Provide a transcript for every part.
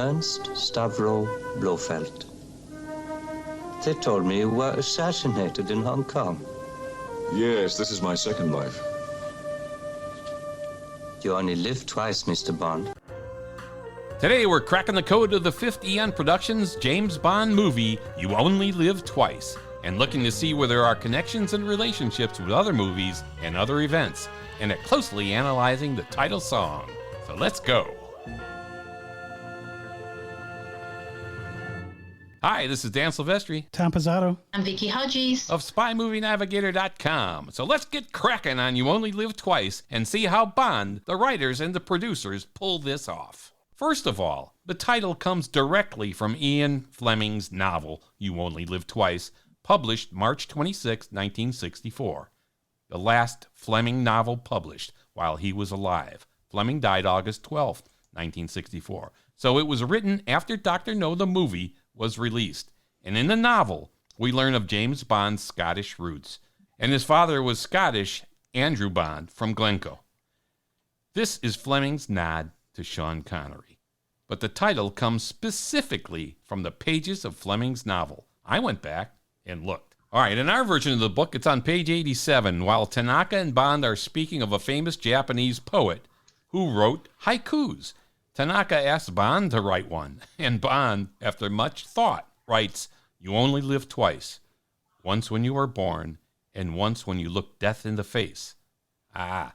Ernst Stavro Blofeld. They told me you were assassinated in Hong Kong. Yes, this is my second life. You only live twice, Mr. Bond. Today we're cracking the code of the 5th Eon Productions James Bond movie, You Only Live Twice, and looking to see where there are connections and relationships with other movies and other events, and at closely analyzing the title song. So let's go. Hi, this is Dan Silvestri. Tom Pizzato. I'm Vicky Hodges of SpyMovieNavigator.com. So let's get cracking on You Only Live Twice and see how Bond, the writers, and the producers pull this off. First of all, the title comes directly from Ian Fleming's novel, You Only Live Twice, published March 26, 1964. The last Fleming novel published while he was alive. Fleming died August 12, 1964. So it was written after Dr. No, the movie, was released. And in the novel, we learn of James Bond's Scottish roots. And his father was Scottish, Andrew Bond, from Glencoe. This is Fleming's nod to Sean Connery. But the title comes specifically from the pages of Fleming's novel. I went back and looked. All right, in our version of the book, it's on page 87, while Tanaka and Bond are speaking of a famous Japanese poet who wrote haikus. Tanaka asks Bond to write one, and Bond, after much thought, writes, "You only live twice, once when you were born, and once when you look death in the face."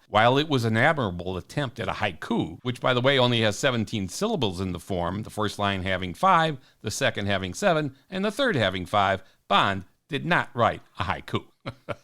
While it was an admirable attempt at a haiku, which, by the way, only has 17 syllables in the form, the first line having 5, the second having 7, and the third having 5, Bond did not write a haiku.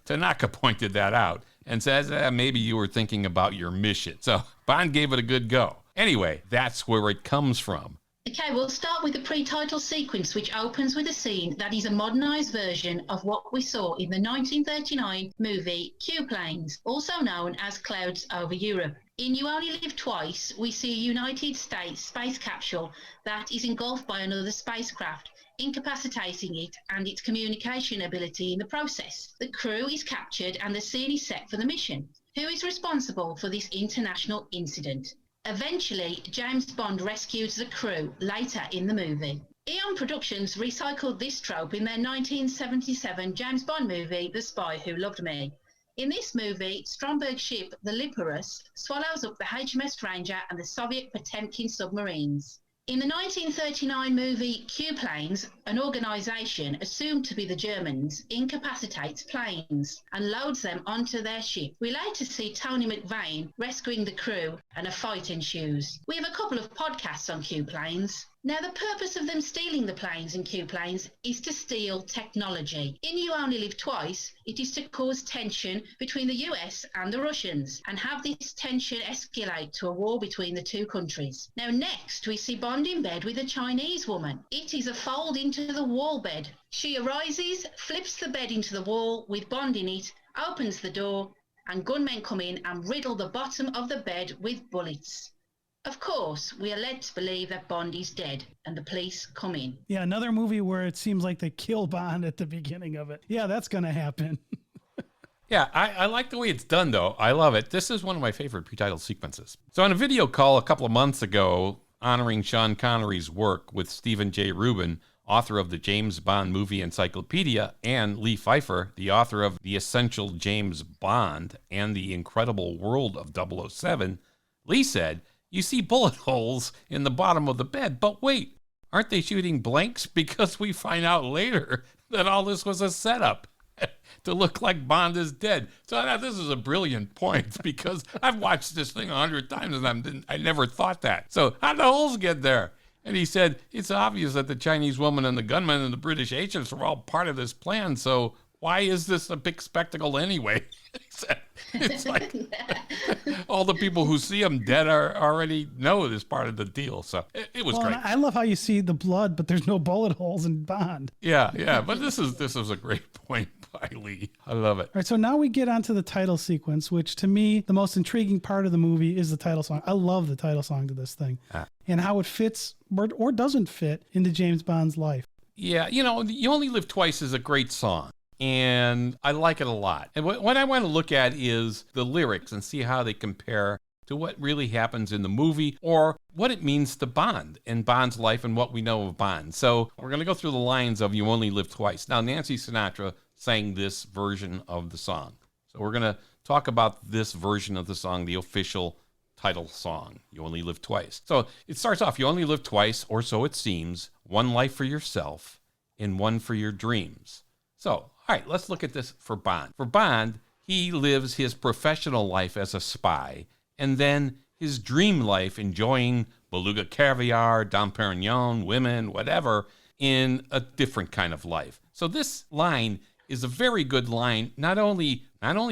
Tanaka pointed that out and says, maybe you were thinking about your mission. So Bond gave it a good go. Anyway, that's where it comes from. Okay, we'll start with the pre-title sequence, which opens with a scene that is a modernised version of what we saw in the 1939 movie Q Planes, also known as Clouds Over Europe. In You Only Live Twice, we see a United States space capsule that is engulfed by another spacecraft, incapacitating it and its communication ability in the process. The crew is captured and the scene is set for the mission. Who is responsible for this international incident? Eventually, James Bond rescues the crew later in the movie. Eon Productions recycled this trope in their 1977 James Bond movie, The Spy Who Loved Me. In this movie, Stromberg's ship, the Liparus, swallows up the HMS Ranger and the Soviet Potemkin submarines. In the 1939 movie Q Planes, an organisation assumed to be the Germans incapacitates planes and loads them onto their ship. We later see Tony McVeigh rescuing the crew and a fight ensues. We have a couple of podcasts on Q Planes. Now, the purpose of them stealing the planes in Q Planes is to steal technology. In You Only Live Twice, it is to cause tension between the US and the Russians and have this tension escalate to a war between the two countries. Now, next, we see Bond in bed with a Chinese woman. It is a fold into the wall bed. She arises, flips the bed into the wall with Bond in it, opens the door, and gunmen come in and riddle the bottom of the bed with bullets. Of course, we are led to believe that Bond is dead, and the police come in. Yeah, another movie where it seems like they kill Bond at the beginning of it. Yeah, that's going to happen. Yeah, I like the way it's done, though. I love it. This is one of my favorite pre-title sequences. So on a video call a couple of months ago, honoring Sean Connery's work with Stephen J. Rubin, author of the James Bond Movie Encyclopedia, and Lee Pfeiffer, the author of The Essential James Bond and The Incredible World of 007, Lee said, "You see bullet holes in the bottom of the bed, but wait, aren't they shooting blanks? Because we find out later that all this was a setup to look like Bond is dead." So I thought this is a brilliant point because I've watched this thing 100 times and I never thought that. So how'd the holes get there? And he said, it's obvious that the Chinese woman and the gunman and the British agents are all part of this plan, so why is this a big spectacle anyway? It's like all the people who see him dead already know it is part of the deal. So it was great. I love how you see the blood, but there's no bullet holes in Bond. Yeah. But this is a great point by Lee. I love it. All right, so now we get onto the title sequence, which to me, the most intriguing part of the movie is the title song. I love the title song to this thing and how it fits or doesn't fit into James Bond's life. Yeah, You Only Live Twice is a great song. And I like it a lot. And what I want to look at is the lyrics and see how they compare to what really happens in the movie or what it means to Bond and Bond's life and what we know of Bond. So we're going to go through the lines of You Only Live Twice. Now, Nancy Sinatra sang this version of the song. So we're going to talk about this version of the song, the official title song, You Only Live Twice. So it starts off, you only live twice, or so it seems, one life for yourself and one for your dreams. So, all right, let's look at this for Bond. For Bond, he lives his professional life as a spy and then his dream life enjoying beluga caviar, Dom Perignon, women, whatever, in a different kind of life. So this line is a very good line, not only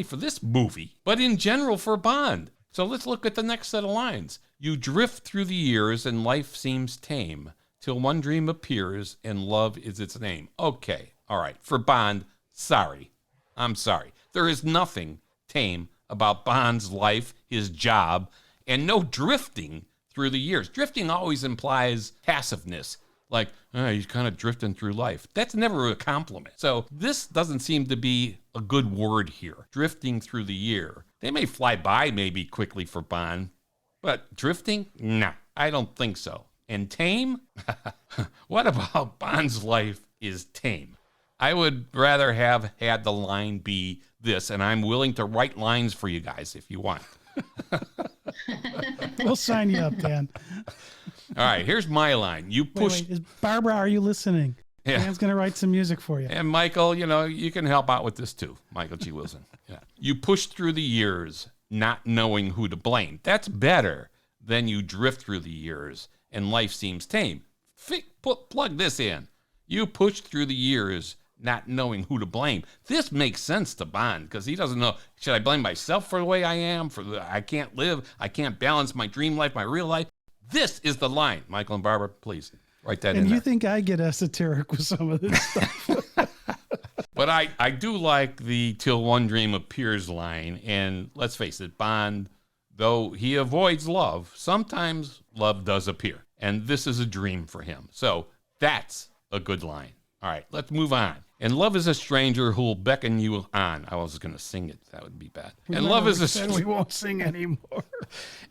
for this movie, but in general for Bond. So let's look at the next set of lines. You drift through the years and life seems tame, till one dream appears and love is its name. Okay, all right, for Bond, sorry. I'm sorry. There is nothing tame about Bond's life, his job, and no drifting through the years. Drifting always implies passiveness, like, he's kind of drifting through life. That's never a compliment. So this doesn't seem to be a good word here, drifting through the year. They may fly by maybe quickly for Bond, but drifting? Nah, I don't think so. And tame? What about Bond's life is tame? I would rather have had the line be this, and I'm willing to write lines for you guys if you want. We'll sign you up, Dan. All right, here's my line. You push. Wait, Barbara, are you listening? Yeah. Dan's going to write some music for you. And Michael, you can help out with this too. Michael G. Wilson. Yeah. You push through the years not knowing who to blame. That's better than you drift through the years and life seems tame. Plug this in. You push through the years not knowing who to blame. This makes sense to Bond because he doesn't know, should I blame myself for the way I am? I can't live. I can't balance my dream life, my real life. This is the line. Michael and Barbara, please write that in there. And you think I get esoteric with some of this stuff. But I do like the till one dream appears line. And let's face it, Bond, though he avoids love, sometimes love does appear. And this is a dream for him. So that's a good line. All right, let's move on. And love is a stranger who'll beckon you on. I was going to sing it. That would be bad. We won't sing anymore.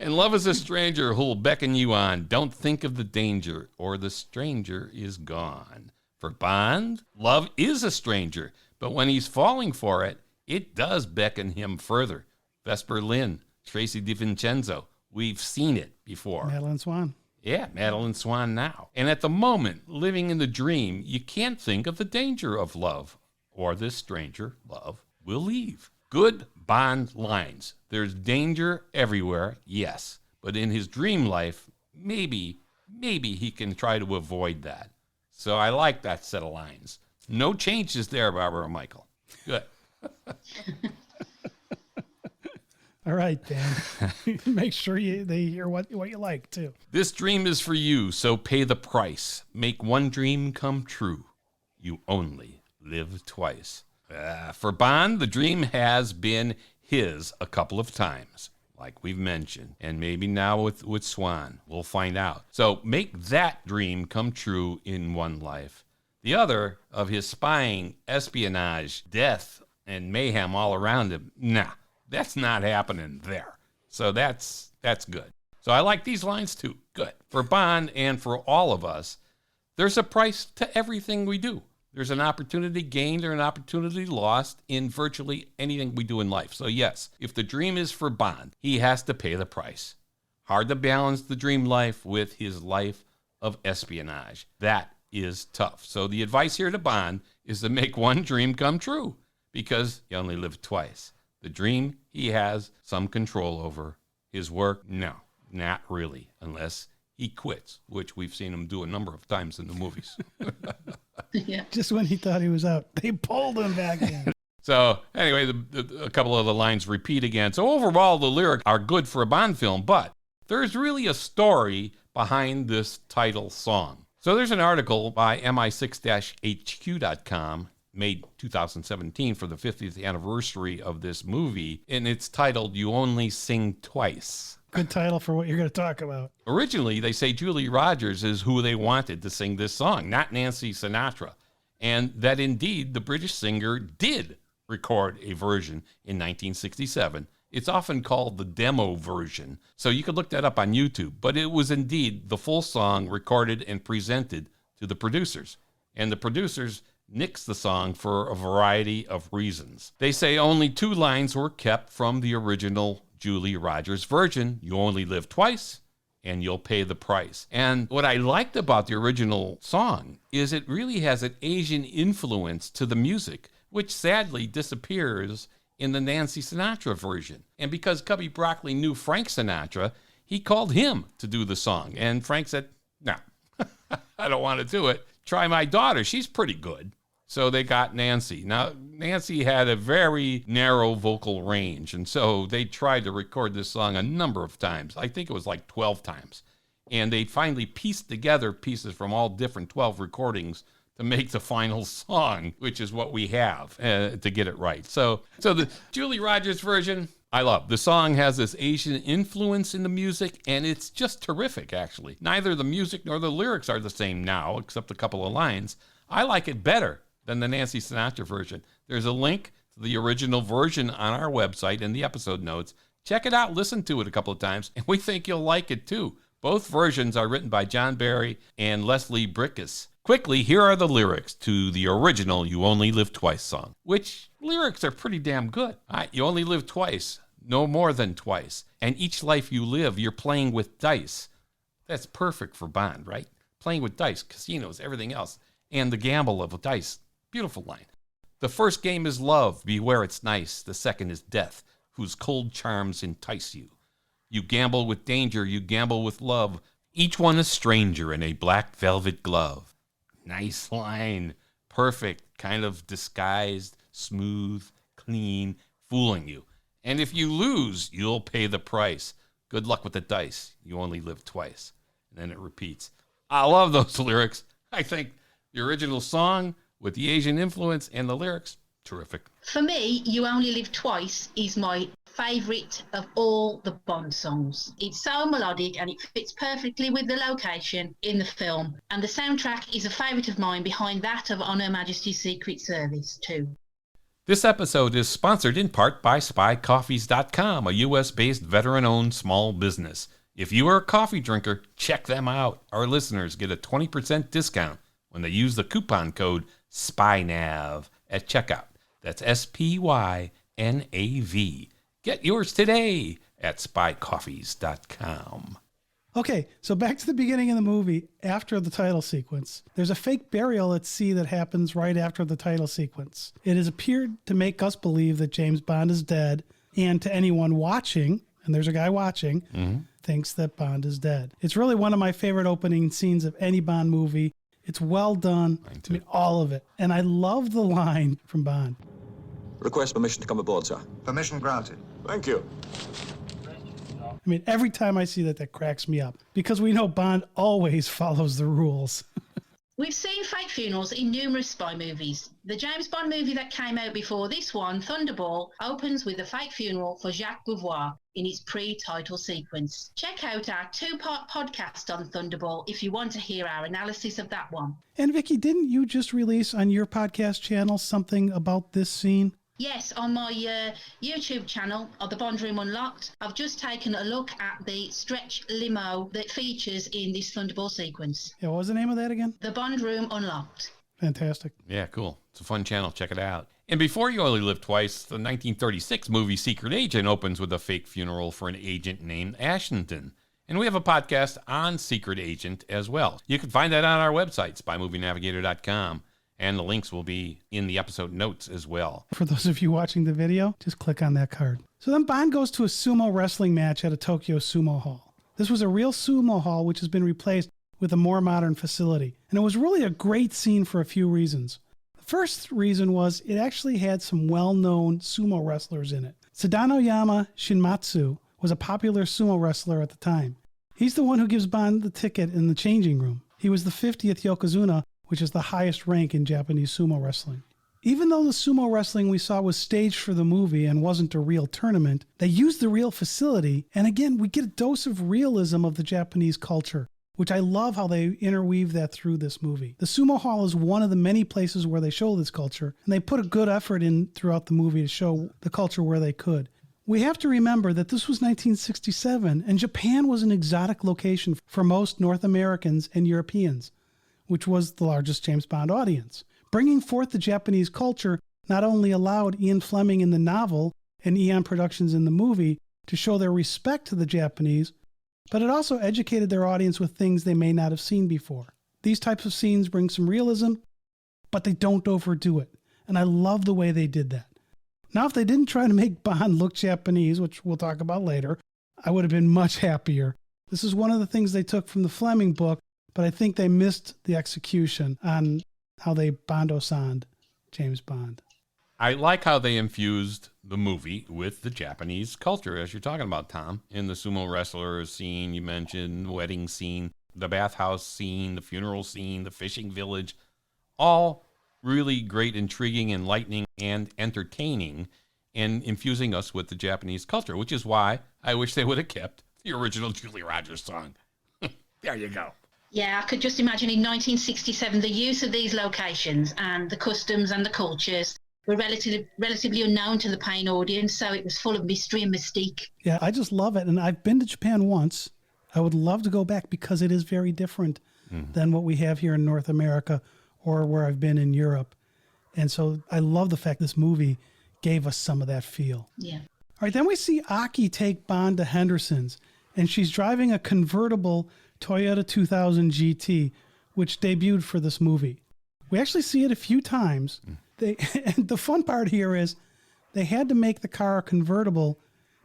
And love is a stranger who'll beckon you on. Don't think of the danger or the stranger is gone. For Bond, love is a stranger. But when he's falling for it, it does beckon him further. Vesper Lynn, Tracy DiVincenzo. We've seen it before. Madeline Swan. Yeah, Madeline Swan now. And at the moment, living in the dream, you can't think of the danger of love, or this stranger, love, will leave. Good Bond lines. There's danger everywhere, yes. But in his dream life, maybe he can try to avoid that. So I like that set of lines. No changes there, Barbara and Michael. Good. All right, Dan. Make sure they hear what you like, too. This dream is for you, so pay the price. Make one dream come true. You only live twice. For Bond, the dream has been his a couple of times, like we've mentioned. And maybe now with Swan, we'll find out. So make that dream come true in one life. The other of his spying, espionage, death, and mayhem all around him, nah. That's not happening there. So that's good. So I like these lines too. Good. For Bond and for all of us, there's a price to everything we do. There's an opportunity gained or an opportunity lost in virtually anything we do in life. So yes, if the dream is for Bond, he has to pay the price. Hard to balance the dream life with his life of espionage. That is tough. So the advice here to Bond is to make one dream come true because you only live twice. The dream he has some control over. His work, no, not really, unless he quits, which we've seen him do a number of times in the movies. Yeah. Just when he thought he was out, they pulled him back in. So anyway, a couple of the lines repeat again. So overall, the lyrics are good for a Bond film, but there's really a story behind this title song. So there's an article by mi6-hq.com made 2017 for the 50th anniversary of this movie, and it's titled You Only Sing Twice. Good title for what you're going to talk about. Originally, they say Julie Rogers is who they wanted to sing this song, not Nancy Sinatra, and that indeed the British singer did record a version in 1967 It's often called the demo version, so you could look that up on YouTube. But it was indeed the full song recorded and presented to the producers. And the producers nixed the song for a variety of reasons. They say only 2 lines were kept from the original Julie Rogers version: "You only live twice, and you'll pay the price." And what I liked about the original song is it really has an Asian influence to the music, which sadly disappears in the Nancy Sinatra version. And because Cubby Broccoli knew Frank Sinatra, he called him to do the song. And Frank said, "No, I don't want to do it. Try my daughter. She's pretty good." So they got Nancy. Now, Nancy had a very narrow vocal range, and so they tried to record this song a number of times. I think it was like 12 times. And they finally pieced together pieces from all different 12 recordings to make the final song, which is what we have to get it right. So the Julie Rogers version, I love. The song has this Asian influence in the music, and it's just terrific, actually. Neither the music nor the lyrics are the same now, except a couple of lines. I like it better than the Nancy Sinatra version. There's a link to the original version on our website in the episode notes. Check it out, listen to it a couple of times, and we think you'll like it too. Both versions are written by John Barry and Leslie Bricusse. Quickly, here are the lyrics to the original "You Only Live Twice" song, which lyrics are pretty damn good. You only live twice, no more than twice, and each life you live, you're playing with dice. That's perfect for Bond, right? Playing with dice, casinos, everything else, and the gamble of dice. Beautiful line. The first game is love, beware it's nice. The second is death, whose cold charms entice you. You gamble with danger, you gamble with love. Each one a stranger in a black velvet glove. Nice line. Perfect, kind of disguised, smooth, clean, fooling you. And if you lose, you'll pay the price. Good luck with the dice. You only live twice. And then it repeats. I love those lyrics. I think the original song with the Asian influence and the lyrics, terrific. For me, "You Only Live Twice" is my favourite of all the Bond songs. It's so melodic and it fits perfectly with the location in the film. And the soundtrack is a favourite of mine behind that of On Her Majesty's Secret Service too. This episode is sponsored in part by SpyCoffees.com, a U.S.-based veteran-owned small business. If you are a coffee drinker, check them out. Our listeners get a 20% discount when they use the coupon code SPYNAV at checkout. That's SPYNAV. Get yours today at SpyCoffees.com. Okay, so back to the beginning of the movie, after the title sequence. There's a fake burial at sea that happens right after the title sequence. It has appeared to make us believe that James Bond is dead, and to anyone watching, and there's a guy watching, thinks that Bond is dead. It's really one of my favorite opening scenes of any Bond movie. It's well done. Mine too. I mean, all of it. And I love the line from Bond. Request permission to come aboard, sir. Permission granted. Thank you. I mean, every time I see that cracks me up. Because we know Bond always follows the rules. We've seen fake funerals in numerous spy movies. The James Bond movie that came out before this one, Thunderball, opens with a fake funeral for Jacques Beauvoir in its pre-title sequence. Check out our 2-part podcast on Thunderball if you want to hear our analysis of that one. And Vicky, didn't you just release on your podcast channel something about this scene? Yes, on my YouTube channel of the Bond Room Unlocked, I've just taken a look at the stretch limo that features in this Thunderball sequence. Yeah, what was the name of that again? The Bond Room Unlocked. Fantastic. Yeah, cool. It's a fun channel. Check it out. And before You Only Live Twice, the 1936 movie Secret Agent opens with a fake funeral for an agent named Ashington. And we have a podcast on Secret Agent as well. You can find that on our website, spymovienavigator.com. And the links will be in the episode notes as well. For those of you watching the video, just click on that card. So then Bond goes to a sumo wrestling match at a Tokyo sumo hall. This was a real sumo hall which has been replaced with a more modern facility. And it was really a great scene for a few reasons. The first reason was it actually had some well-known sumo wrestlers in it. Sadanoyama Shinmatsu was a popular sumo wrestler at the time. He's the one who gives Bond the ticket in the changing room. He was the 50th Yokozuna, which is the highest rank in Japanese sumo wrestling. Even though the sumo wrestling we saw was staged for the movie and wasn't a real tournament, they used the real facility, and again, we get a dose of realism of the Japanese culture, which I love how they interweave that through this movie. The sumo hall is one of the many places where they show this culture, and they put a good effort in throughout the movie to show the culture where they could. We have to remember that this was 1967, and Japan was an exotic location for most North Americans and Europeans, which was the largest James Bond audience. Bringing forth the Japanese culture not only allowed Ian Fleming in the novel and Eon Productions in the movie to show their respect to the Japanese, but it also educated their audience with things they may not have seen before. These types of scenes bring some realism, but they don't overdo it. And I love the way they did that. Now, if they didn't try to make Bond look Japanese, which we'll talk about later, I would have been much happier. This is one of the things they took from the Fleming book, but I think they missed the execution on how they Bondo-sanned James Bond. I like how they infused the movie with the Japanese culture, as you're talking about, Tom. In the sumo wrestler scene, you mentioned wedding scene, the bathhouse scene, the funeral scene, the fishing village, all really great, intriguing, enlightening, and entertaining, and infusing us with the Japanese culture, which is why I wish they would have kept the original Julie Rogers song. There you go. Yeah, I could just imagine in 1967 the use of these locations and the customs and the cultures were relatively unknown to the paying audience, so it was full of mystery and mystique. Yeah, I just love it. And I've been to Japan once. I would love to go back because it is very different than what we have here in North America or where I've been in Europe. And so I love the fact this movie gave us some of that feel. Yeah. All right, then we see Aki take Bond to Henderson's, and she's driving a convertible Toyota 2000 GT, which debuted for this movie. We actually see it a few times. And the fun part here is they had to make the car a convertible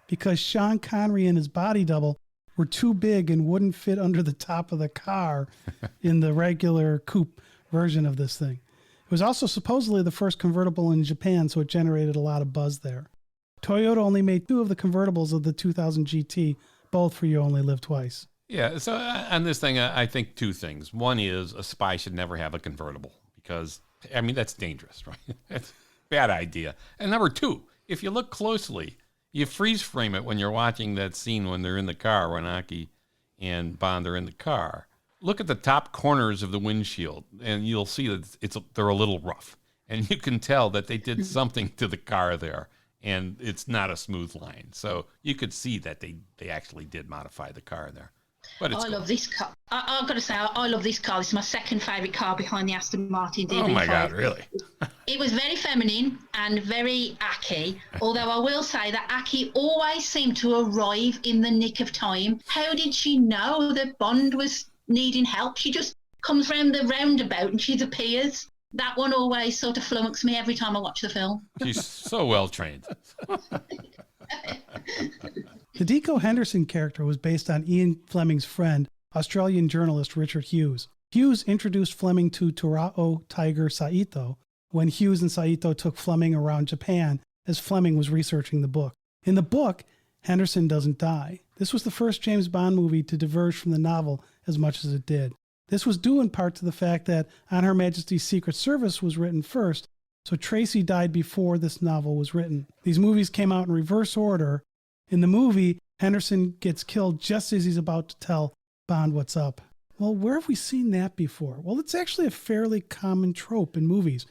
because Sean Connery and his body double were too big and wouldn't fit under the top of the car in the regular coupe version of this thing. It was also supposedly the first convertible in Japan, so it generated a lot of buzz there. Toyota only made 2 of the convertibles of the 2000 GT, both for You Only Live Twice. Yeah, so on this thing, I think 2 things. One is a spy should never have a convertible because, I mean, that's dangerous, right? That's a bad idea. And number 2, if you look closely, you freeze frame it when you're watching that scene when they're in the car, when Aki and Bond are in the car. Look at the top corners of the windshield, and you'll see that they're a little rough. And you can tell that they did something to the car there, and it's not a smooth line. So you could see that they actually did modify the car there. But it's I love this car. I've got to say, I love this car. This is my second favourite car behind the Aston Martin DB5. Oh my God, really? It was very feminine and very Aki, although I will say that Aki always seemed to arrive in the nick of time. How did she know that Bond was needing help? She just comes round the roundabout and she appears. That one always sort of flummoxed me every time I watch the film. She's so well trained. The Deco Henderson character was based on Ian Fleming's friend, Australian journalist Richard Hughes. Hughes introduced Fleming to Torao Tiger Saito when Hughes and Saito took Fleming around Japan as Fleming was researching the book. In the book, Henderson doesn't die. This was the first James Bond movie to diverge from the novel as much as it did. This was due in part to the fact that On Her Majesty's Secret Service was written first, so Tracy died before this novel was written. These movies came out in reverse order. In the movie, Henderson gets killed just as he's about to tell Bond what's up. Well, where have we seen that before? Well, it's actually a fairly common trope in movies.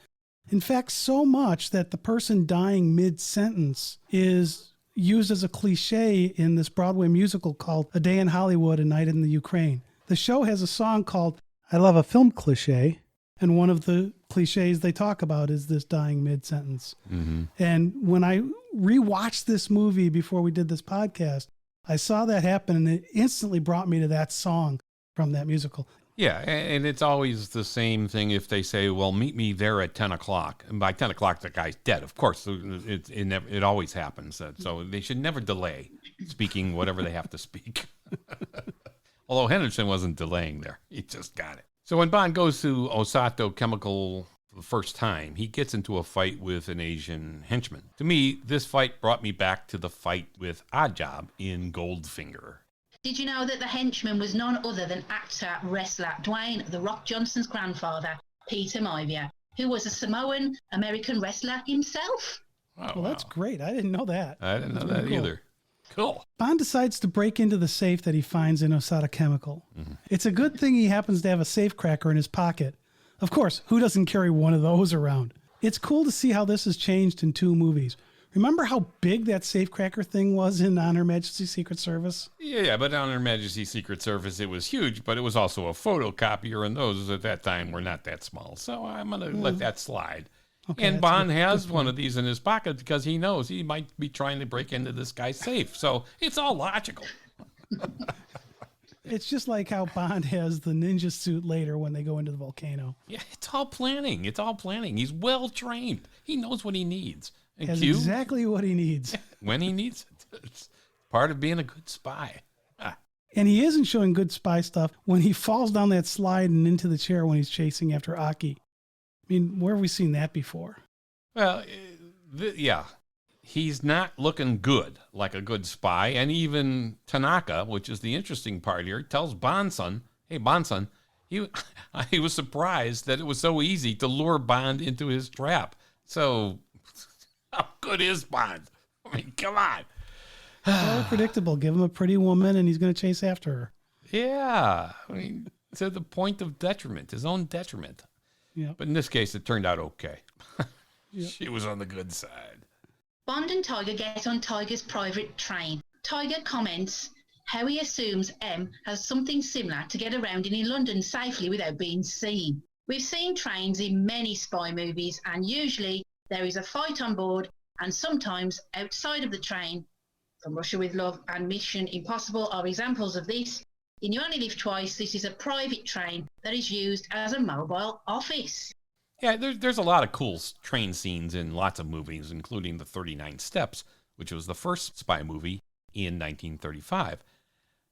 In fact, so much that the person dying mid-sentence is used as a cliche in this Broadway musical called A Day in Hollywood, A Night in the Ukraine. The show has a song called I Love a Film Cliche, and one of the cliches they talk about is this dying mid-sentence. Mm-hmm. And when I rewatched this movie before we did this podcast, I saw that happen, and it instantly brought me to that song from that musical. Yeah, and it's always the same thing if they say, well, meet me there at 10 o'clock. And by 10 o'clock, the guy's dead. Of course, it always happens. So they should never delay speaking whatever they have to speak. Although Henderson wasn't delaying there. He just got it. So when Bond goes to Osato Chemical for the first time, he gets into a fight with an Asian henchman. To me, this fight brought me back to the fight with Oddjob in Goldfinger. Did you know that the henchman was none other than actor, wrestler Dwayne "The Rock" Johnson's grandfather, Peter Maivia, who was a Samoan American wrestler himself? Oh, well, that's great. I didn't know that. I didn't know that either. Cool. Bond decides to break into the safe that he finds in Osata Chemical. Mm-hmm. It's a good thing he happens to have a safe cracker in his pocket. Of course, who doesn't carry one of those around? It's cool to see how this has changed in 2 movies. Remember how big that safecracker thing was in On Her Majesty's Secret Service? Yeah, but on Her Majesty's Secret Service, it was huge, but it was also a photocopier, and those at that time were not that small. So I'm going to let that slide. Okay, and that's Bond good has point. one of these in his pocket because he knows he might be trying to break into this guy's safe. So it's all logical. It's just like how Bond has the ninja suit later when they go into the volcano. Yeah, it's all planning. It's all planning. He's well trained. He knows what he needs. And Has Q, exactly what he needs. when he needs it. It's part of being a good spy. And he isn't showing good spy stuff when he falls down that slide and into the chair when he's chasing after Aki. I mean, where have we seen that before? Well, yeah. He's not looking good, like a good spy. And even Tanaka, which is the interesting part here, tells Bondson, hey, Bondson, he was surprised that it was so easy to lure Bond into his trap. So how good is Bond? I mean, come on. Very predictable. Give him a pretty woman and he's going to chase after her. Yeah. I mean, to the point of detriment, his own detriment. Yeah. But in this case, it turned out okay. She was on the good side. Bond and Tiger get on Tiger's private train. Tiger comments how he assumes M has something similar to get around in London safely without being seen. We've seen trains in many spy movies, and usually there is a fight on board, and sometimes outside of the train. From Russia with Love and Mission Impossible are examples of this. In You Only Live Twice, this is a private train that is used as a mobile office. Yeah, there's a lot of cool train scenes in lots of movies, including The 39 Steps, which was the first spy movie in 1935.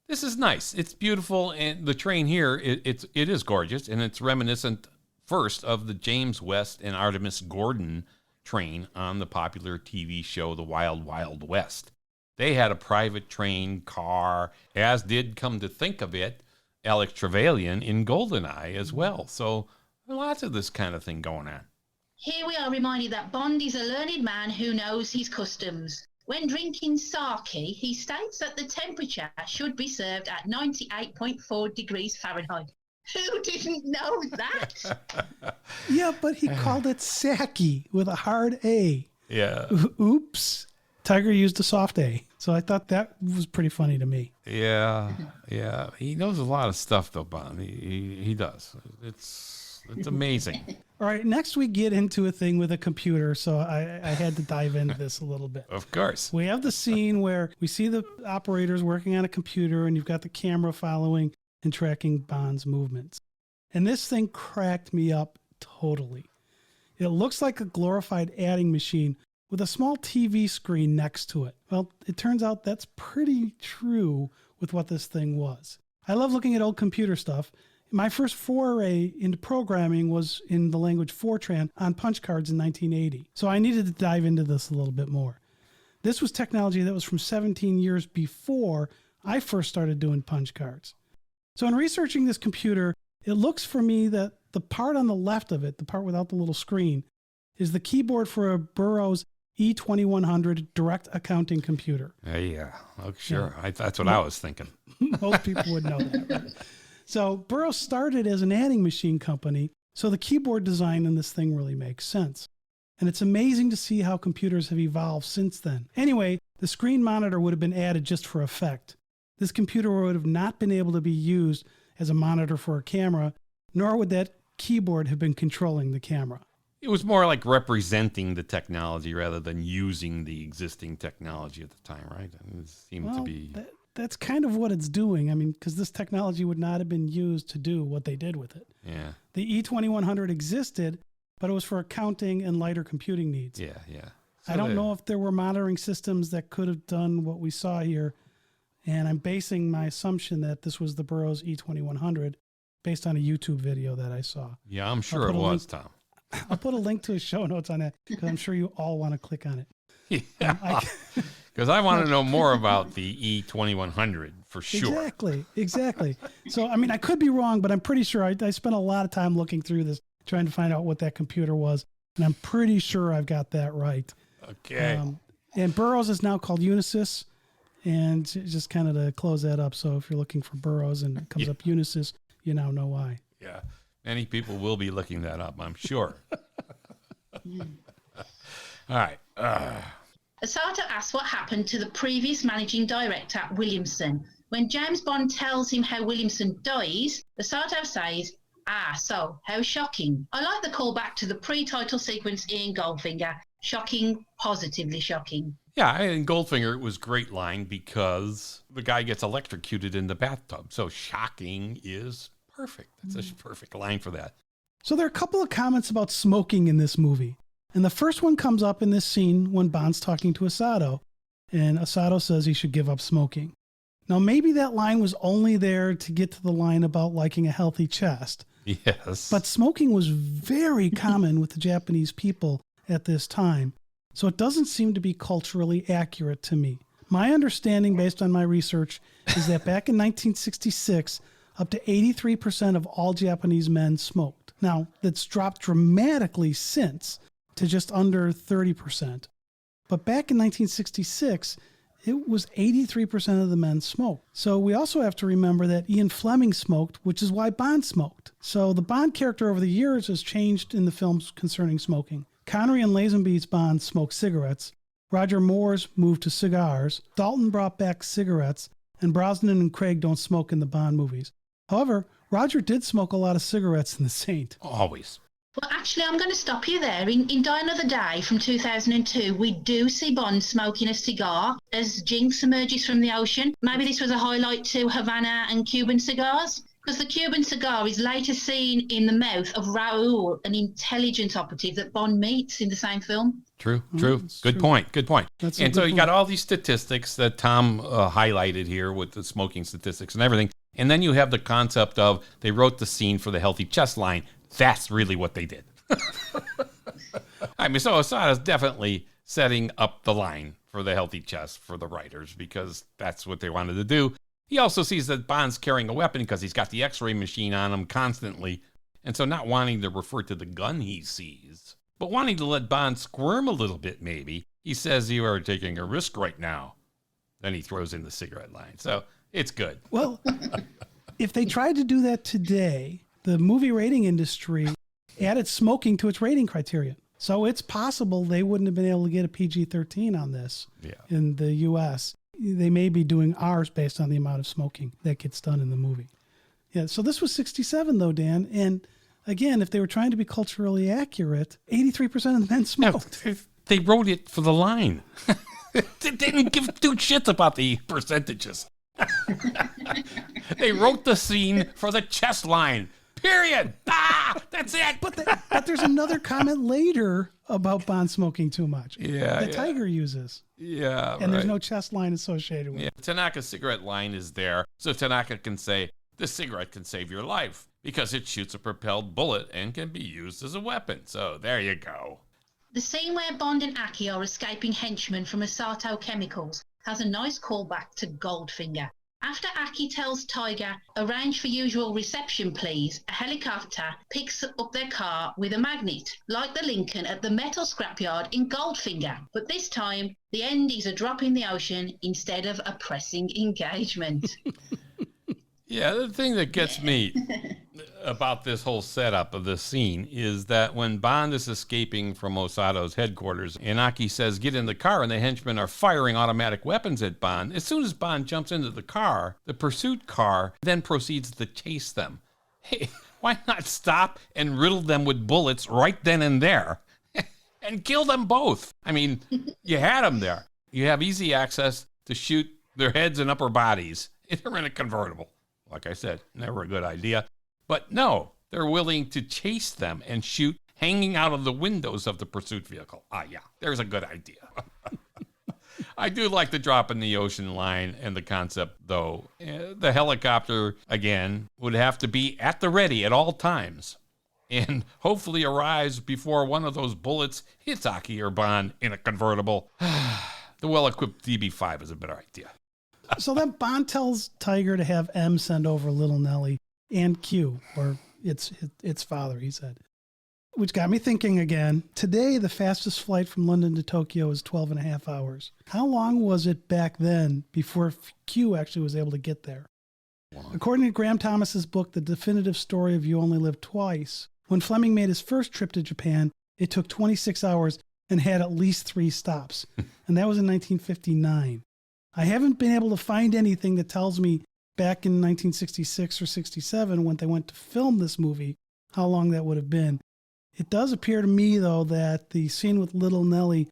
This is nice. It's beautiful, and the train here, it is gorgeous, and it's reminiscent first of the James West and Artemis Gordon train on the popular TV show The Wild Wild West. They had a private train car, as did, come to think of it, Alex Trevelyan in GoldenEye as well. So lots of this kind of thing going on. Here we are reminded that Bond is a learned man who knows his customs. When drinking sake, he states that the temperature should be served at 98.4 degrees Fahrenheit. Who didn't know that? Yeah, but he called it sake with a hard A. Yeah. Oops. Tiger used a soft A. So I thought that was pretty funny to me. Yeah. He knows a lot of stuff, though, Bond. He does. It's amazing. All right, next we get into a thing with a computer, so I had to dive into this a little bit. Of course. We have the scene where we see the operators working on a computer, and you've got the camera following and tracking Bond's movements. And this thing cracked me up totally. It looks like a glorified adding machine with a small TV screen next to it. Well, it turns out that's pretty true with what this thing was. I love looking at old computer stuff. My first foray into programming was in the language Fortran on punch cards in 1980. So I needed to dive into this a little bit more. This was technology that was from 17 years before I first started doing punch cards. So in researching this computer, it looks for me that the part on the left of it, the part without the little screen, is the keyboard for a Burroughs E2100 direct accounting computer. Yeah. Oh, sure. Yeah. That's what I was thinking. Most people would know that, right? So Burroughs started as an adding machine company, so the keyboard design in this thing really makes sense. And it's amazing to see how computers have evolved since then. Anyway, the screen monitor would have been added just for effect. This computer would have not been able to be used as a monitor for a camera, nor would that keyboard have been controlling the camera. It was more like representing the technology rather than using the existing technology at the time, right? It seemed to be... That's kind of what it's doing. I mean, because this technology would not have been used to do what they did with it. Yeah. The E2100 existed, but it was for accounting and lighter computing needs. Yeah. So I don't know if there were monitoring systems that could have done what we saw here. And I'm basing my assumption that this was the Burroughs E2100 based on a YouTube video that I saw. Yeah, I'm sure it was, Tom. I'll put a link to his show notes on that because I'm sure you all want to click on it. Yeah. Because I want to know more about the E2100 for sure. Exactly. So, I mean, I could be wrong, but I'm pretty sure I spent a lot of time looking through this, trying to find out what that computer was. And I'm pretty sure I've got that right. Okay. And Burroughs is now called Unisys. And just kind of to close that up. So if you're looking for Burroughs and it comes up Unisys, you now know why. Yeah. Many people will be looking that up, I'm sure. All right. Osato asks what happened to the previous managing director, Williamson. When James Bond tells him how Williamson dies, Osato says, "Ah, so, how shocking." I like the callback to the pre-title sequence in Goldfinger. Shocking, positively shocking. Yeah, in Goldfinger, it was a great line because the guy gets electrocuted in the bathtub. So shocking is perfect. That's a perfect line for that. So there are a couple of comments about smoking in this movie. And the first one comes up in this scene when Bond's talking to Osato. And Osato says he should give up smoking. Now, maybe that line was only there to get to the line about liking a healthy chest. Yes. But smoking was very common with the Japanese people at this time. So it doesn't seem to be culturally accurate to me. My understanding, based on my research, is that back in 1966, up to 83% of all Japanese men smoked. Now, that's dropped dramatically since to just under 30%. But back in 1966, it was 83% of the men smoked. So we also have to remember that Ian Fleming smoked, which is why Bond smoked. So the Bond character over the years has changed in the films concerning smoking. Connery and Lazenby's Bond smoked cigarettes. Roger Moore's moved to cigars. Dalton brought back cigarettes. And Brosnan and Craig don't smoke in the Bond movies. However, Roger did smoke a lot of cigarettes in The Saint. Always. Well, actually, I'm going to stop you there. In Die Another Day from 2002, we do see Bond smoking a cigar as Jinx emerges from the ocean. Maybe this was a highlight to Havana and Cuban cigars, because the Cuban cigar is later seen in the mouth of Raoul, an intelligence operative that Bond meets in the same film. True. Good Good point. And so you got point. all these statistics that Tom highlighted here with the smoking statistics and everything. And then you have the concept of they wrote the scene for the healthy chest line. That's really what they did. I mean, so Osato's definitely setting up the line for the healthy chest for the writers because that's what they wanted to do. He also sees that Bond's carrying a weapon because he's got the x-ray machine on him constantly. And so not wanting to refer to the gun he sees, but wanting to let Bond squirm a little bit maybe, he says, "You are taking a risk right now." Then he throws in the cigarette line. So it's good. Well, if they tried to do that today, the movie rating industry added smoking to its rating criteria. So it's possible they wouldn't have been able to get a PG-13 on this in the U.S. They may be doing ours based on the amount of smoking that gets done in the movie. Yeah, so this was 67, though, Dan. And again, if they were trying to be culturally accurate, 83% of the men smoked. No, they wrote it for the line. They didn't give two shits about the percentages. They wrote the scene for the chest line. Period. That's it. But there's another comment later about Bond smoking too much. That Tiger uses. Yeah, and there's no chest line associated with it. Tanaka's cigarette line is there, so Tanaka can say, "This cigarette can save your life because it shoots a propelled bullet and can be used as a weapon." So there you go. The scene where Bond and Aki are escaping henchmen from Osato Chemicals has a nice callback to Goldfinger. After Aki tells Tiger, "Arrange for usual reception, please," a helicopter picks up their car with a magnet, like the Lincoln at the metal scrapyard in Goldfinger. But this time, the end is a drop in the ocean instead of a pressing engagement. Yeah, the thing that gets me about this whole setup of this scene is that when Bond is escaping from Osato's headquarters, and Aki says, "Get in the car," and the henchmen are firing automatic weapons at Bond, as soon as Bond jumps into the car, the pursuit car then proceeds to chase them. Hey, why not stop and riddle them with bullets right then and there and kill them both? I mean, you had them there. You have easy access to shoot their heads and upper bodies. They're in a convertible. Like I said, never a good idea. But no, they're willing to chase them and shoot hanging out of the windows of the pursuit vehicle. Yeah, there's a good idea. I do like the drop in the ocean line and the concept, though. The helicopter, again, would have to be at the ready at all times and hopefully arrives before one of those bullets hits Aki or Bond in a convertible. The well-equipped DB-5 is a better idea. So then Bond tells Tiger to have M send over Little Nelly and Q, or its father, he said. Which got me thinking again. Today, the fastest flight from London to Tokyo is 12 and a half hours. How long was it back then before Q actually was able to get there? According to Graham Thomas's book, The Definitive Story of You Only Live Twice, when Fleming made his first trip to Japan, it took 26 hours and had at least 3 stops. And that was in 1959. I haven't been able to find anything that tells me back in 1966 or 67 when they went to film this movie, how long that would have been. It does appear to me, though, that the scene with Little Nellie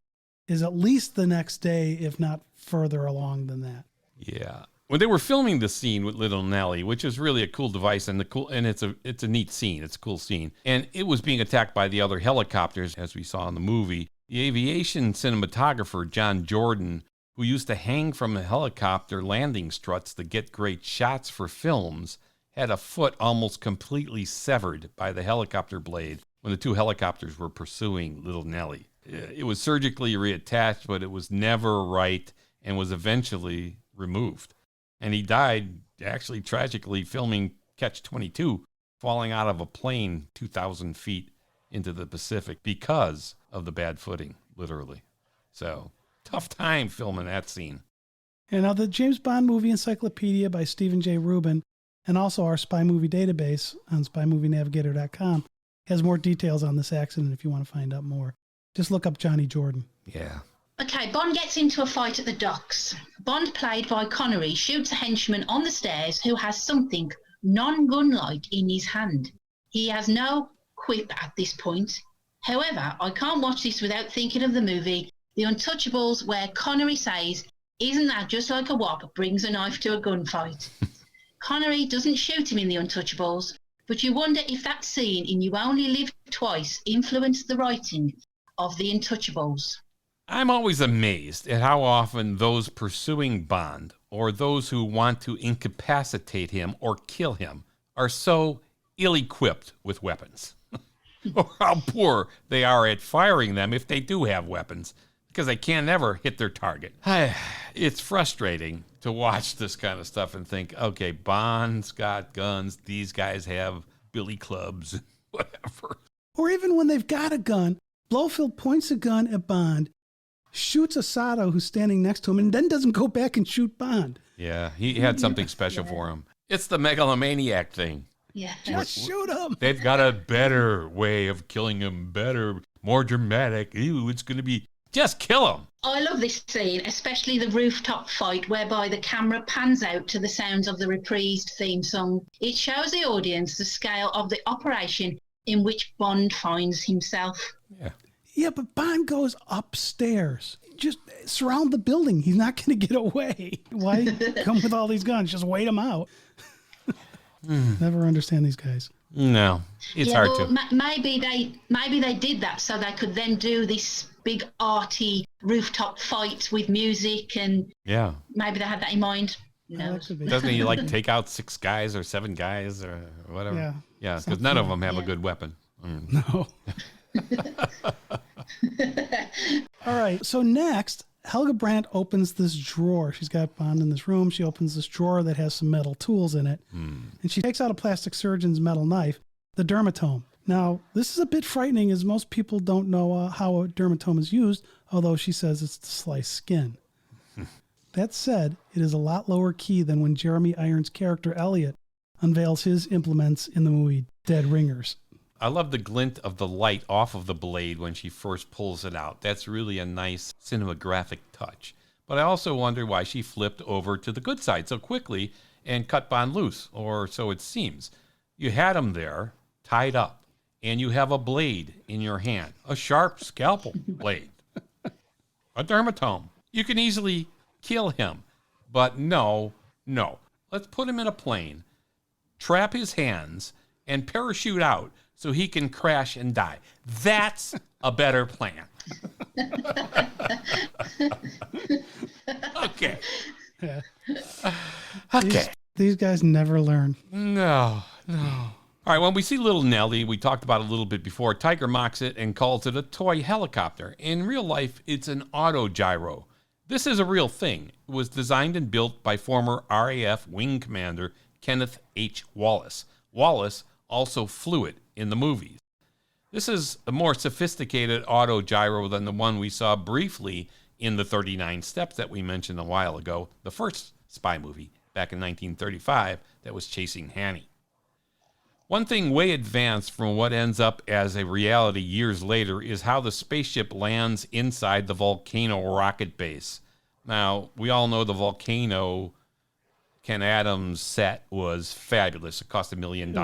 is at least the next day, if not further along than that. Yeah. When they were filming the scene with Little Nellie, which is really a cool device and it's a neat scene. It's a cool scene. And it was being attacked by the other helicopters, as we saw in the movie. The aviation cinematographer, John Jordan, who used to hang from the helicopter landing struts to get great shots for films, had a foot almost completely severed by the helicopter blade when the 2 helicopters were pursuing Little Nellie. It was surgically reattached, but it was never right and was eventually removed. And he died, actually tragically, filming Catch-22, falling out of a plane 2,000 feet into the Pacific because of the bad footing, literally. So, tough time filming that scene. And now the James Bond Movie Encyclopedia by Stephen J. Rubin, and also our Spy Movie Database on spymovienavigator.com, has more details on this accident if you want to find out more. Just look up Johnny Jordan. Yeah. Okay, Bond gets into a fight at the docks. Bond, played by Connery, shoots a henchman on the stairs who has something non-gun-like in his hand. He has no quip at this point. However, I can't watch this without thinking of the movie The Untouchables, where Connery says, "Isn't that just like a wop brings a knife to a gunfight?" Connery doesn't shoot him in The Untouchables, but you wonder if that scene in You Only Live Twice influenced the writing of The Untouchables. I'm always amazed at how often those pursuing Bond or those who want to incapacitate him or kill him are so ill-equipped with weapons. Or how poor they are at firing them if they do have weapons, because they can never hit their target. It's frustrating to watch this kind of stuff and think, okay, Bond's got guns, these guys have billy clubs, whatever. Or even when they've got a gun, Blofeld points a gun at Bond, shoots Asado, who's standing next to him, and then doesn't go back and shoot Bond. Yeah, he had something special for him. It's the megalomaniac thing. Yeah. Just shoot him. They've got a better way of killing him, better, more dramatic. Ew, it's going to be, just kill him. I love this scene, especially the rooftop fight whereby the camera pans out to the sounds of the reprised theme song. It shows the audience the scale of the operation in which Bond finds himself. Yeah. Yeah, but Bond goes upstairs. Just surround the building. He's not going to get away. Why come with all these guns? Just wait him out. Never understand these guys. No, it's hard to. Maybe they did that so they could then do this big arty rooftop fight with music, and Yeah. maybe they had that in mind. Yeah, No. that could be. Doesn't he like take out 6 guys or 7 guys or whatever? Yeah. Yeah, because none of them have a Yeah. good weapon. No. All right. So next, Helga Brandt opens this drawer. She's got Bond in this room. She opens this drawer that has some metal tools in it. And she takes out a plastic surgeon's metal knife, the dermatome. Now, this is a bit frightening as most people don't know how a dermatome is used, although she says it's to slice skin. That said, it is a lot lower key than when Jeremy Irons' character Elliot unveils his implements in the movie Dead Ringers. I love the glint of the light off of the blade when she first pulls it out. That's really a nice cinematographic touch. But I also wonder why she flipped over to the good side so quickly and cut Bond loose, or so it seems. You had him there, tied up, and you have a blade in your hand, a sharp scalpel blade, a dermatome. You can easily kill him, but no. Let's put him in a plane, trap his hands, and parachute out so he can crash and die. That's a better plan. Okay. Yeah. Okay. These guys never learn. No. All right, when we see Little Nellie, we talked about it a little bit before, Tiger mocks it and calls it a toy helicopter. In real life, it's an autogyro. This is a real thing. It was designed and built by former RAF Wing Commander Kenneth H. Wallace. Wallace also flew it in the movies. This is a more sophisticated autogyro than the one we saw briefly in the 39 Steps that we mentioned a while ago, the first spy movie back in 1935 that was chasing Hanny. One thing way advanced from what ends up as a reality years later is how the spaceship lands inside the Volcano rocket base. Now, we all know the Volcano Ken Adams set was fabulous. It cost $1 million.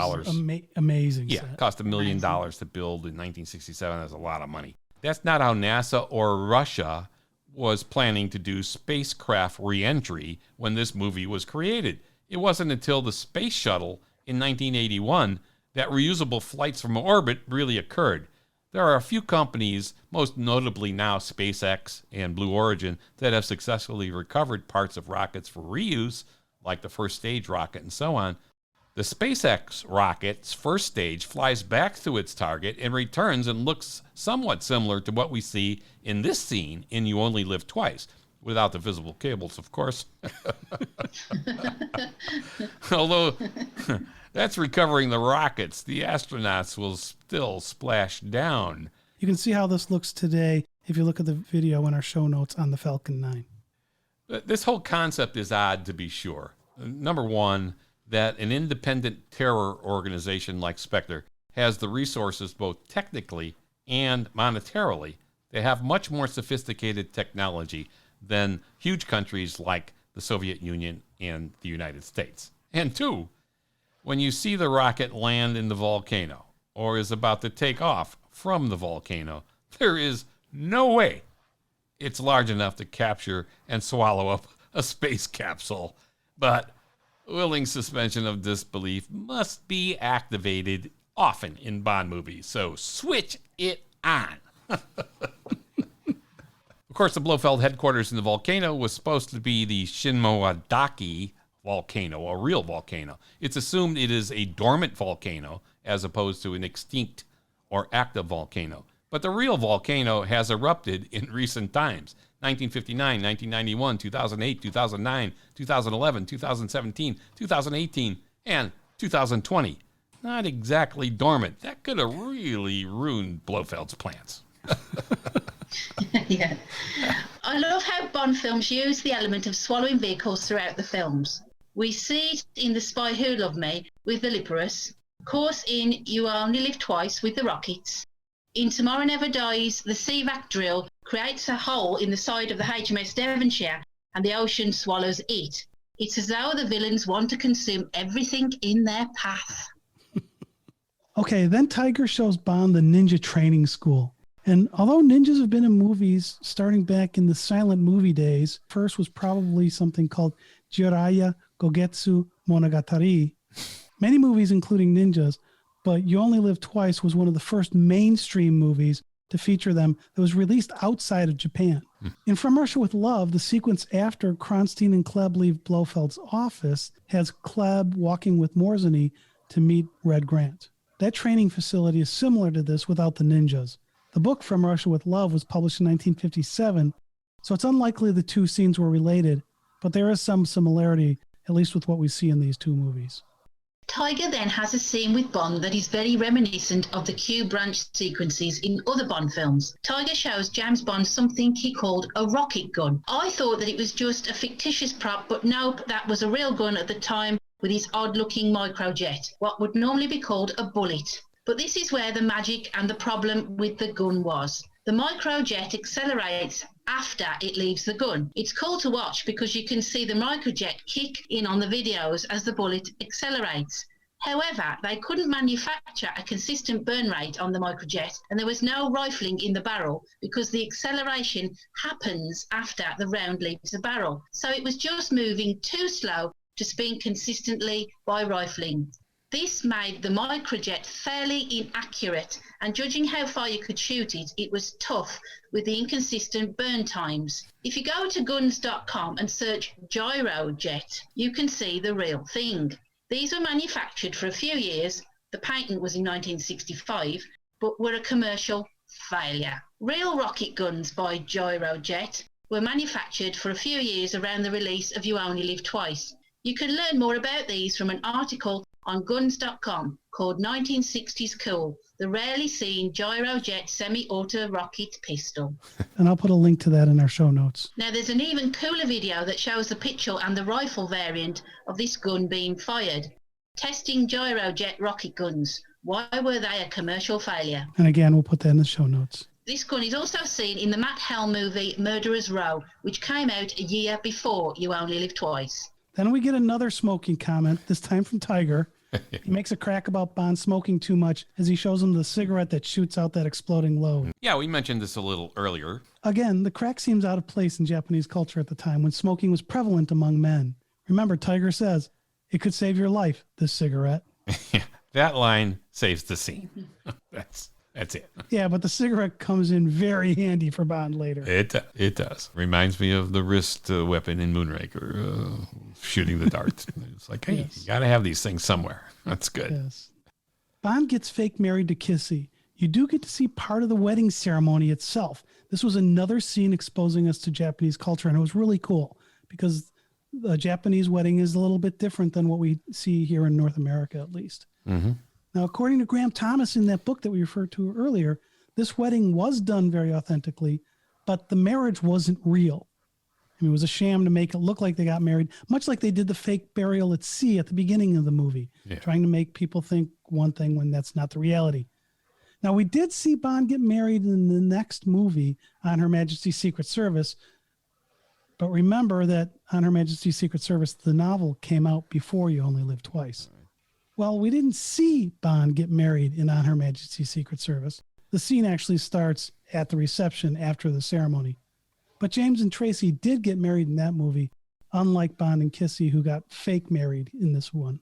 Amazing Yeah, set. it cost $1 million to build in 1967. That's a lot of money. That's not how NASA or Russia was planning to do spacecraft re-entry when this movie was created. It wasn't until the space shuttle in 1981 that reusable flights from orbit really occurred. There are a few companies, most notably now SpaceX and Blue Origin, that have successfully recovered parts of rockets for reuse, like the first stage rocket and so on. The SpaceX rocket's first stage flies back to its target and returns and looks somewhat similar to what we see in this scene in You Only Live Twice, without the visible cables, of course. Although that's recovering the rockets, the astronauts will still splash down. You can see how this looks today if you look at the video in our show notes on the Falcon 9. This whole concept is odd, to be sure. Number one, that an independent terror organization like Spectre has the resources both technically and monetarily to have much more sophisticated technology than huge countries like the Soviet Union and the United States. And two, when you see the rocket land in the volcano or is about to take off from the volcano, there is no way it's large enough to capture and swallow up a space capsule. But willing suspension of disbelief must be activated often in Bond movies, so switch it on. Of course, the Blofeld headquarters in the volcano was supposed to be the Shinmoadaki volcano, a real volcano. It's assumed it is a dormant volcano as opposed to an extinct or active volcano. But the real volcano has erupted in recent times. 1959, 1991, 2008, 2009, 2011, 2017, 2018, and 2020. Not exactly dormant. That could have really ruined Blofeld's plans. Yeah. I love how Bond films use the element of swallowing vehicles throughout the films. We see it in The Spy Who Loved Me with the Liparus, of course in You Only Live Twice with the rockets. In Tomorrow Never Dies, the CVAC drill creates a hole in the side of the HMS Devonshire and the ocean swallows it. It's as though the villains want to consume everything in their path. Okay, then Tiger shows Bond the ninja training school. And although ninjas have been in movies starting back in the silent movie days, first was probably something called Jiraiya Gogetsu Monogatari. Many movies including ninjas, but You Only Live Twice was one of the first mainstream movies to feature them that was released outside of Japan. In From Russia with Love, the sequence after Kronstein and Klebb leave Blofeld's office has Klebb walking with Morzeny to meet Red Grant. That training facility is similar to this without the ninjas. The book From Russia with Love was published in 1957, so it's unlikely the two scenes were related, but there is some similarity, at least with what we see in these two movies. Tiger then has a scene with Bond that is very reminiscent of the Q branch sequences in other Bond films. Tiger shows James Bond something he called a rocket gun. I thought that it was just a fictitious prop, but nope, that was a real gun at the time with his odd-looking microjet, what would normally be called a bullet. But this is where the magic and the problem with the gun was. The microjet accelerates after it leaves the gun. It's cool to watch because you can see the microjet kick in on the videos as the bullet accelerates. However, they couldn't manufacture a consistent burn rate on the microjet, and there was no rifling in the barrel because the acceleration happens after the round leaves the barrel. So it was just moving too slow to spin consistently by rifling. This made the microjet fairly inaccurate, and judging how far you could shoot it, it was tough with the inconsistent burn times. If you go to guns.com and search gyrojet, you can see the real thing. These were manufactured for a few years, the patent was in 1965, but were a commercial failure. Real rocket guns by Gyrojet were manufactured for a few years around the release of You Only Live Twice. You can learn more about these from an article on guns.com called 1960s Cool, the rarely seen Gyrojet semi-auto rocket pistol. And I'll put a link to that in our show notes. Now there's an even cooler video that shows the pistol and the rifle variant of this gun being fired. Testing gyrojet rocket guns. Why were they a commercial failure? And again, we'll put that in the show notes. This gun is also seen in the Matt Helm movie Murderer's Row, which came out a year before You Only Live Twice. Then we get another smoking comment, this time from Tiger. He makes a crack about Bond smoking too much as he shows him the cigarette that shoots out that exploding load. Yeah, we mentioned this a little earlier. Again, the crack seems out of place in Japanese culture at the time when smoking was prevalent among men. Remember, Tiger says, it could save your life, this cigarette. That line saves the scene. That's it. Yeah, but the cigarette comes in very handy for Bond later. It does. Reminds me of the wrist weapon in Moonraker, shooting the dart. It's like, hey, Yes. you got to have these things somewhere. That's good. Yes. Bond gets fake married to Kissy. You do get to see part of the wedding ceremony itself. This was another scene exposing us to Japanese culture, and it was really cool because the Japanese wedding is a little bit different than what we see here in North America, at least. Mm-hmm. Now, according to Graham Thomas in that book that we referred to earlier, this wedding was done very authentically, but the marriage wasn't real. I mean, it was a sham to make it look like they got married, much like they did the fake burial at sea at the beginning of the movie, trying to make people think one thing when that's not the reality. Now, we did see Bond get married in the next movie, On Her Majesty's Secret Service, but remember that On Her Majesty's Secret Service, the novel, came out before You Only Live Twice. Well, we didn't see Bond get married in On Her Majesty's Secret Service. The scene actually starts at the reception after the ceremony. But James and Tracy did get married in that movie, unlike Bond and Kissy, who got fake married in this one.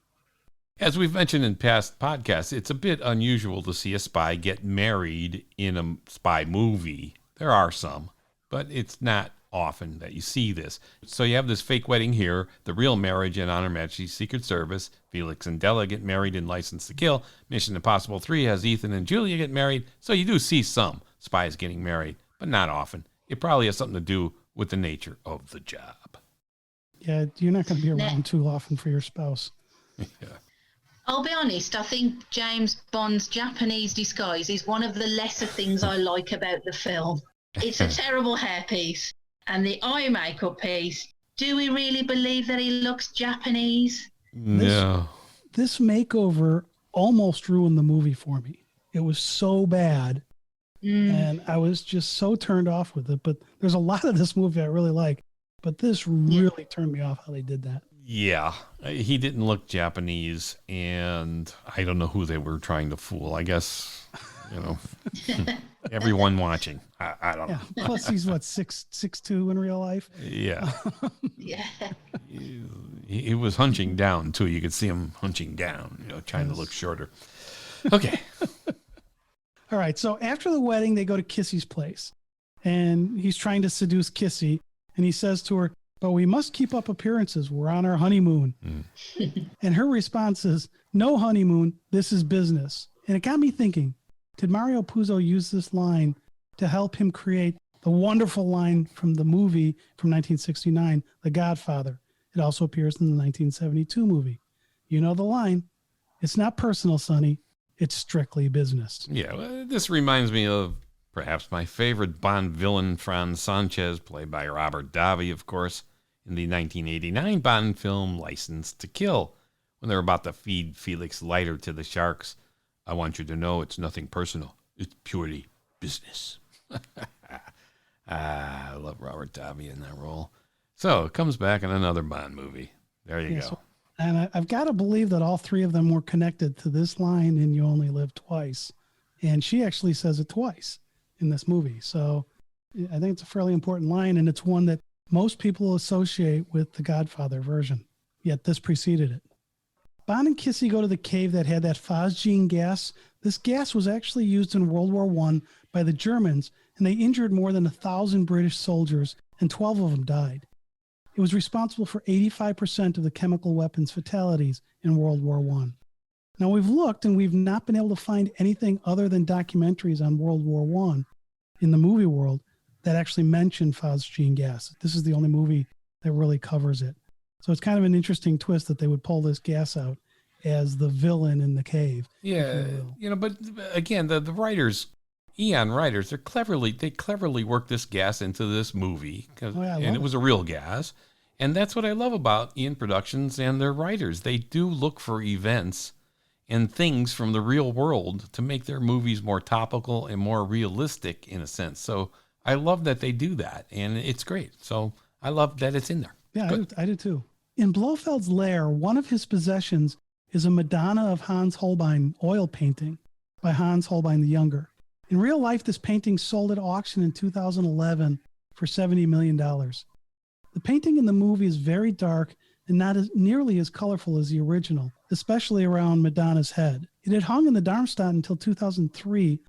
As we've mentioned in past podcasts, it's a bit unusual to see a spy get married in a spy movie. There are some, but it's not often that you see this. So you have this fake wedding here, the real marriage in On Her Majesty's Secret Service. Felix and Della get married in License to Kill. Mission Impossible 3 has Ethan and Julia get married. So you do see some spies getting married, but not often. It probably has something to do with the nature of the job. Yeah, you're not going to be around too often for your spouse. Yeah. I'll be honest, I think James Bond's Japanese disguise is one of the lesser things I like about the film. It's a terrible hairpiece. And the eye makeup piece, do we really believe that he looks Japanese? No. This makeover almost ruined the movie for me. It was so bad. And I was just so turned off with it. But there's a lot of this movie I really like. But this really turned me off how they did that. Yeah, he didn't look Japanese, and I don't know who they were trying to fool. I guess, everyone watching. I don't know. Yeah. Plus, he's what, 6'2" in real life? Yeah. Yeah. He was hunching down, too. You could see him hunching down, trying to look shorter. Okay. All right. So after the wedding, they go to Kissy's place, and he's trying to seduce Kissy, and he says to her, "But we must keep up appearances. We're on our honeymoon." And her response is, "No honeymoon. This is business." And it got me thinking, did Mario Puzo use this line to help him create the wonderful line from the movie from 1969, The Godfather? It also appears in the 1972 movie. You know the line. It's not personal, Sonny. It's strictly business. Yeah, well, this reminds me of perhaps my favorite Bond villain, Franz Sanchez, played by Robert Davi, of course, in the 1989 Bond film License to Kill, when they're about to feed Felix Leiter to the sharks. I want you to know it's nothing personal. It's purely business. I love Robert Davi in that role. So it comes back in another Bond movie. There you go. And I've got to believe that all three of them were connected to this line in You Only Live Twice. And she actually says it twice in this movie. So I think it's a fairly important line, and it's one that most people associate with the Godfather version, yet this preceded it. Bond and Kissy go to the cave that had that phosgene gas. This gas was actually used in World War I by the Germans, and they injured more than 1,000 British soldiers, and 12 of them died. It was responsible for 85% of the chemical weapons fatalities in World War I. Now, we've looked, and we've not been able to find anything other than documentaries on World War I in the movie world that actually mention phosgene gas. This is the only movie that really covers it. So it's kind of an interesting twist that they would pull this gas out as the villain in the cave. Yeah, but again, the writers, Eon writers, they cleverly worked this gas into this movie, and it was a real gas. And that's what I love about Ian Productions and their writers. They do look for events and things from the real world to make their movies more topical and more realistic in a sense. So I love that they do that, and it's great. So I love that it's in there. Yeah, I do too. In Blofeld's lair, one of his possessions is a Madonna of Hans Holbein oil painting by Hans Holbein the Younger. In real life, this painting sold at auction in 2011 for $70 million. The painting in the movie is very dark and not nearly as colorful as the original, especially around Madonna's head. It had hung in the Darmstadt until 2003,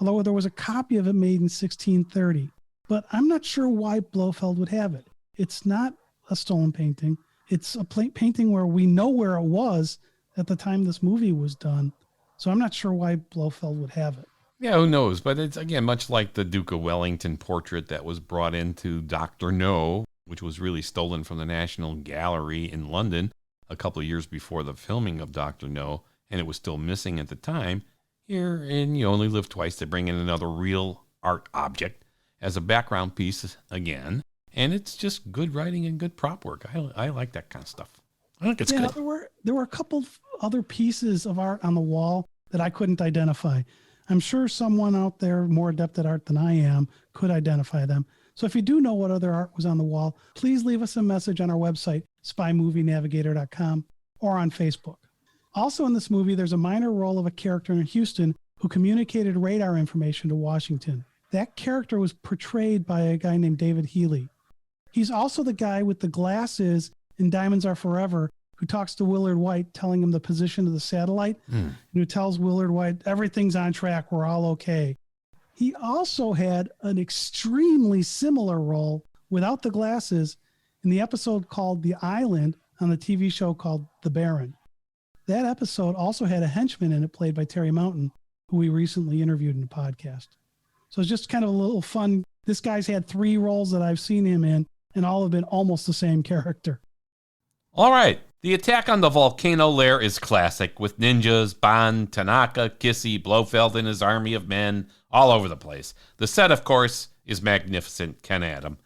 although there was a copy of it made in 1630. But I'm not sure why Blofeld would have it. It's not a stolen painting. It's a painting where we know where it was at the time this movie was done. So I'm not sure why Blofeld would have it. Yeah, who knows? But it's, again, much like the Duke of Wellington portrait that was brought into Dr. No, which was really stolen from the National Gallery in London a couple of years before the filming of Dr. No, and it was still missing at the time. Here in You Only Live Twice, they bring in another real art object as a background piece again. And it's just good writing and good prop work. I like that kind of stuff. I think it's good. There were a couple other pieces of art on the wall that I couldn't identify. I'm sure someone out there more adept at art than I am could identify them. So if you do know what other art was on the wall, please leave us a message on our website, spymovienavigator.com, or on Facebook. Also in this movie, there's a minor role of a character in Houston who communicated radar information to Washington. That character was portrayed by a guy named David Healy. He's also the guy with the glasses in Diamonds Are Forever who talks to Willard White, telling him the position of the satellite, and who tells Willard White, everything's on track, we're all okay. He also had an extremely similar role without the glasses in the episode called The Island on the TV show called The Baron. That episode also had a henchman in it played by Terry Mountain, who we recently interviewed in the podcast. So it's just kind of a little fun. This guy's had 3 roles that I've seen him in, and all have been almost the same character. All right. The attack on the volcano lair is classic, with ninjas, Bond, Tanaka, Kissy, Blofeld and his army of men all over the place. The set, of course, is magnificent, Ken Adam.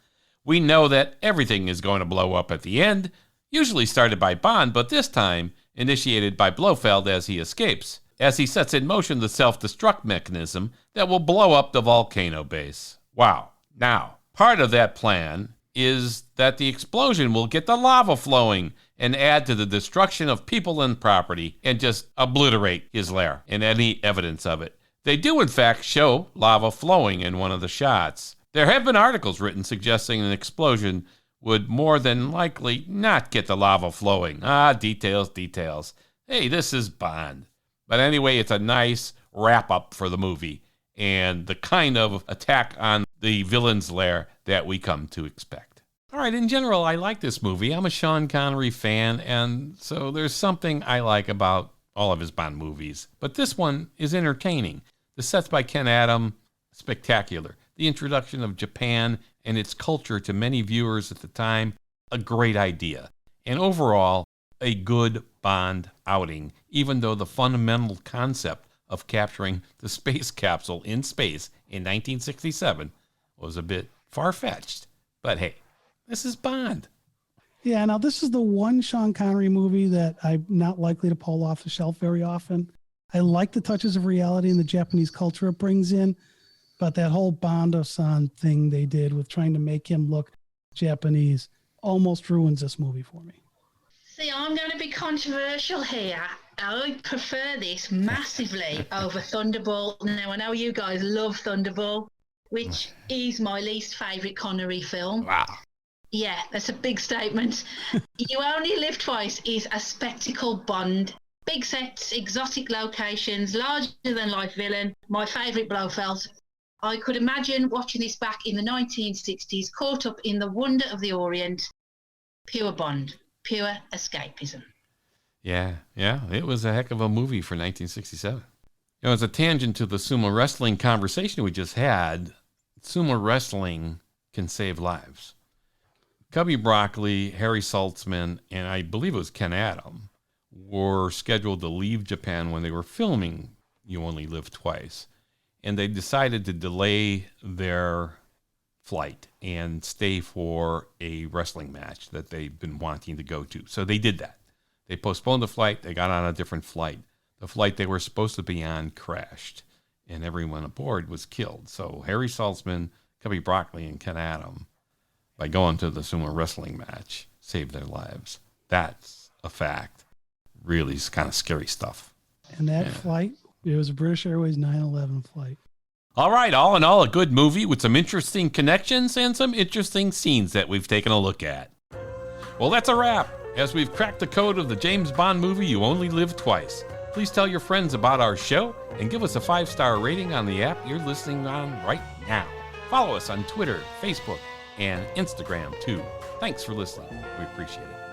We know that everything is going to blow up at the end, usually started by Bond, but this time initiated by Blofeld as he escapes, as he sets in motion the self-destruct mechanism that will blow up the volcano base. Wow. Now, part of that plan is that the explosion will get the lava flowing and add to the destruction of people and property and just obliterate his lair and any evidence of it. They do, in fact, show lava flowing in one of the shots. There have been articles written suggesting an explosion would more than likely not get the lava flowing. Details. Hey, this is Bond. But anyway, it's a nice wrap-up for the movie and the kind of attack on the villain's lair that we come to expect. All right, in general, I like this movie. I'm a Sean Connery fan, and so there's something I like about all of his Bond movies. But this one is entertaining. The sets by Ken Adam, spectacular. The introduction of Japan and its culture to many viewers at the time, a great idea. And overall, a good Bond outing, even though the fundamental concept of capturing the space capsule in space in 1967 was a bit far-fetched. But hey, this is Bond. Yeah, now this is the one Sean Connery movie that I'm not likely to pull off the shelf very often. I like the touches of reality and the Japanese culture it brings in, but that whole Bondo-san thing they did with trying to make him look Japanese almost ruins this movie for me. See, I'm going to be controversial here. I prefer this massively over Thunderball. Now, I know you guys love Thunderball, which is my least favourite Connery film. Wow. Yeah, that's a big statement. You Only Live Twice is a spectacle Bond. Big sets, exotic locations, larger-than-life villain, my favourite Blofeld. I could imagine watching this back in the 1960s, caught up in the wonder of the Orient. Pure Bond, pure escapism. Yeah, it was a heck of a movie for 1967. As a tangent to the sumo wrestling conversation we just had, sumo wrestling can save lives. Cubby Broccoli, Harry Saltzman, and I believe it was Ken Adam, were scheduled to leave Japan when they were filming You Only Live Twice. And they decided to delay their flight and stay for a wrestling match that they've been wanting to go to. So they did that. They postponed the flight. They got on a different flight. The flight they were supposed to be on crashed, and everyone aboard was killed. So Harry Saltzman, Cubby Broccoli, and Ken Adam, by going to the sumo wrestling match, saved their lives. That's a fact. Really is kind of scary stuff. And that flight, it was a British Airways 9/11 flight. All right, all in all, a good movie with some interesting connections and some interesting scenes that we've taken a look at. Well, that's a wrap. As we've cracked the code of the James Bond movie, You Only Live Twice. Please tell your friends about our show and give us a 5-star rating on the app you're listening on right now. Follow us on Twitter, Facebook, and Instagram too. Thanks for listening. We appreciate it.